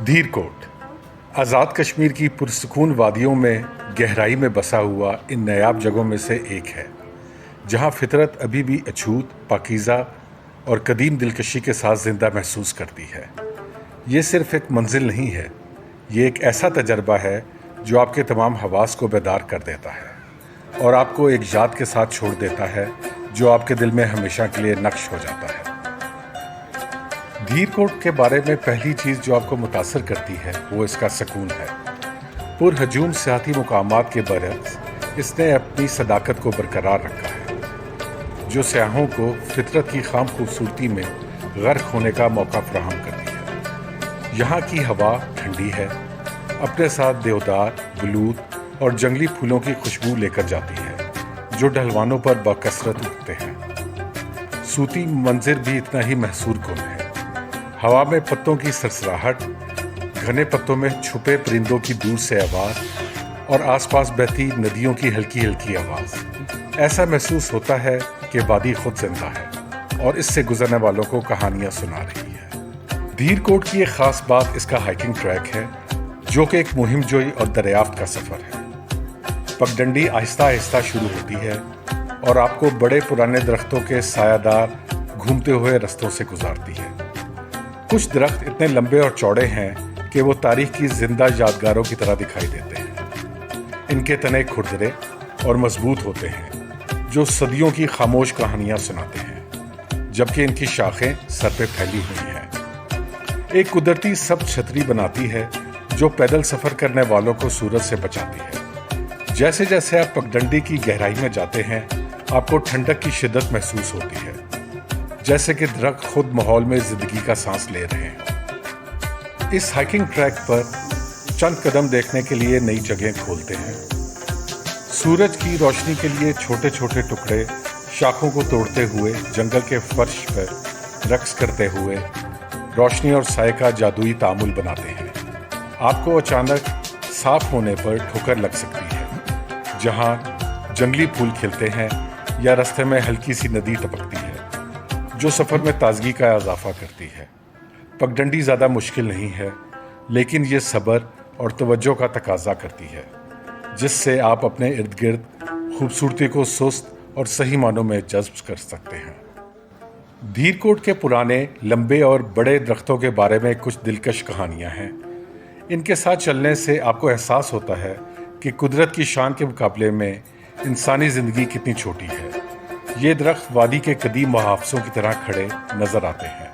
دھیر کوٹ آزاد کشمیر کی پرسکون وادیوں میں گہرائی میں بسا ہوا ان نایاب جگہوں میں سے ایک ہے جہاں فطرت ابھی بھی اچھوت، پاکیزہ اور قدیم دلکشی کے ساتھ زندہ محسوس کرتی ہے۔ یہ صرف ایک منزل نہیں ہے، یہ ایک ایسا تجربہ ہے جو آپ کے تمام حواس کو بیدار کر دیتا ہے اور آپ کو ایک یاد کے ساتھ چھوڑ دیتا ہے جو آپ کے دل میں ہمیشہ کے لیے نقش ہو جاتا ہے۔ دھیر کوٹ کے بارے میں پہلی چیز جو آپ کو متاثر کرتی ہے وہ اس کا سکون ہے۔ پرہجوم سیاحتی مقامات کے برعکس اس نے اپنی صداقت کو برقرار رکھا ہے، جو سیاحوں کو فطرت کی خام خوبصورتی میں غرق ہونے کا موقع فراہم کرتی ہے۔ یہاں کی ہوا ٹھنڈی ہے، اپنے ساتھ دیودار، بلوط اور جنگلی پھولوں کی خوشبو لے کر جاتی ہے جو ڈھلوانوں پر بکثرت اگتے ہیں۔ صوتی منظر بھی اتنا ہی محصور کن ہے۔ ہوا میں پتوں کی سرسراہٹ، گھنے پتوں میں چھپے پرندوں کی دور سے آواز اور آس پاس بہتی ندیوں کی ہلکی ہلکی آواز، ایسا محسوس ہوتا ہے کہ وادی خود زندہ ہے اور اس سے گزرنے والوں کو کہانیاں سنا رہی ہے۔ دھیر کوٹ کی ایک خاص بات اس کا ہائکنگ ٹریک ہے جو کہ ایک مہم جوئی اور دریافت کا سفر ہے۔ پگڈنڈی آہستہ آہستہ شروع ہوتی ہے اور آپ کو بڑے پرانے درختوں کے سایہ دار گھومتے ہوئے رستوں سے گزارتی ہے۔ کچھ درخت اتنے لمبے اور چوڑے ہیں کہ وہ تاریخ کی زندہ یادگاروں کی طرح دکھائی دیتے ہیں۔ ان کے تنے کھردرے اور مضبوط ہوتے ہیں جو صدیوں کی خاموش کہانیاں سناتے ہیں، جبکہ ان کی شاخیں سر پہ پھیلی ہوئی ہیں۔ ایک قدرتی سبز چھتری بناتی ہے جو پیدل سفر کرنے والوں کو سورج سے بچاتی ہے۔ جیسے جیسے آپ پگڈنڈی کی گہرائی میں جاتے ہیں، آپ کو ٹھنڈک کی شدت محسوس ہوتی ہے، جیسے کہ درخت خود ماحول میں زندگی کا سانس لے رہے ہیں۔ اس ہائکنگ ٹریک پر چند قدم دیکھنے کے لیے نئی جگہیں کھولتے ہیں۔ سورج کی روشنی کے لیے چھوٹے چھوٹے ٹکڑے شاخوں کو توڑتے ہوئے جنگل کے فرش پر رقص کرتے ہوئے روشنی اور سائے کا جادوئی تعامل بناتے ہیں۔ آپ کو اچانک صاف ہونے پر ٹھوکر لگ سکتی ہے، جہاں جنگلی پھول کھلتے ہیں یا راستے میں ہلکی سی ندی ٹپکتی ہے جو سفر میں تازگی کا اضافہ کرتی ہے۔ پگڈنڈی زیادہ مشکل نہیں ہے، لیکن یہ صبر اور توجہ کا تقاضا کرتی ہے، جس سے آپ اپنے ارد گرد خوبصورتی کو سست اور صحیح معنوں میں جذب کر سکتے ہیں۔ دھیر کوٹ کے پرانے، لمبے اور بڑے درختوں کے بارے میں کچھ دلکش کہانیاں ہیں۔ ان کے ساتھ چلنے سے آپ کو احساس ہوتا ہے کہ قدرت کی شان کے مقابلے میں انسانی زندگی کتنی چھوٹی ہے۔ یہ درخت وادی کے قدیم محافظوں کی طرح کھڑے نظر آتے ہیں،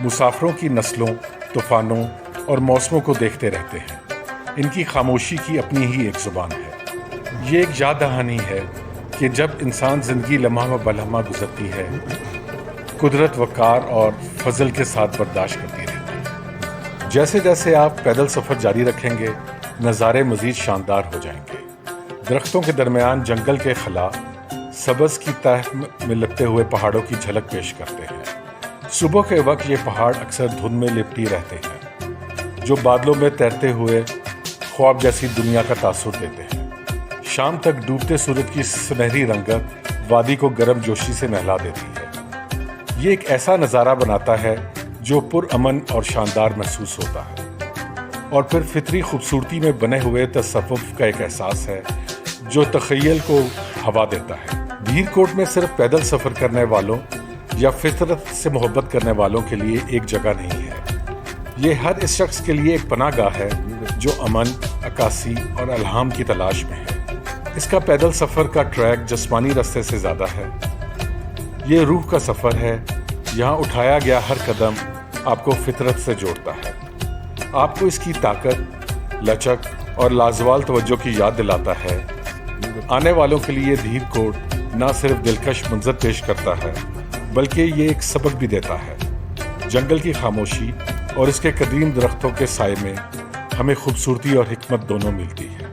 مسافروں کی نسلوں، طوفانوں اور موسموں کو دیکھتے رہتے ہیں۔ ان کی خاموشی کی اپنی ہی ایک زبان ہے۔ یہ ایک یاد دہانی ہے کہ جب انسان زندگی لمحہ بلمحہ گزرتی ہے، قدرت وقار اور فضل کے ساتھ برداشت کرتی رہتی ہے۔ جیسے جیسے آپ پیدل سفر جاری رکھیں گے، نظارے مزید شاندار ہو جائیں گے۔ درختوں کے درمیان جنگل کے خلا سبز کی تہ میں لپٹے ہوئے پہاڑوں کی جھلک پیش کرتے ہیں۔ صبح کے وقت یہ پہاڑ اکثر دھند میں لپٹی رہتے ہیں، جو بادلوں میں تیرتے ہوئے خواب جیسی دنیا کا تاثر دیتے ہیں۔ شام تک ڈوبتے سورج کی سنہری رنگت وادی کو گرم جوشی سے نہلا دیتی ہے۔ یہ ایک ایسا نظارہ بناتا ہے جو پرامن اور شاندار محسوس ہوتا ہے، اور پھر فطری خوبصورتی میں بنے ہوئے تصوف کا ایک احساس ہے جو تخیل کو ہوا دیتا ہے۔ دھیر کوٹ میں صرف پیدل سفر کرنے والوں یا فطرت سے محبت کرنے والوں کے لیے ایک جگہ نہیں ہے، یہ ہر اس شخص کے لیے ایک پناہ گاہ ہے جو امن، عکاسی اور الہام کی تلاش میں ہے۔ اس کا پیدل سفر کا ٹریک جسمانی رستے سے زیادہ ہے، یہ روح کا سفر ہے۔ یہاں اٹھایا گیا ہر قدم آپ کو فطرت سے جوڑتا ہے، آپ کو اس کی طاقت، لچک اور لازوال توجہ کی یاد دلاتا ہے۔ آنے والوں کے لیے دھیر کوٹ نہ صرف دلکش منظر پیش کرتا ہے، بلکہ یہ ایک سبق بھی دیتا ہے۔ جنگل کی خاموشی اور اس کے قدیم درختوں کے سائے میں ہمیں خوبصورتی اور حکمت دونوں ملتی ہے۔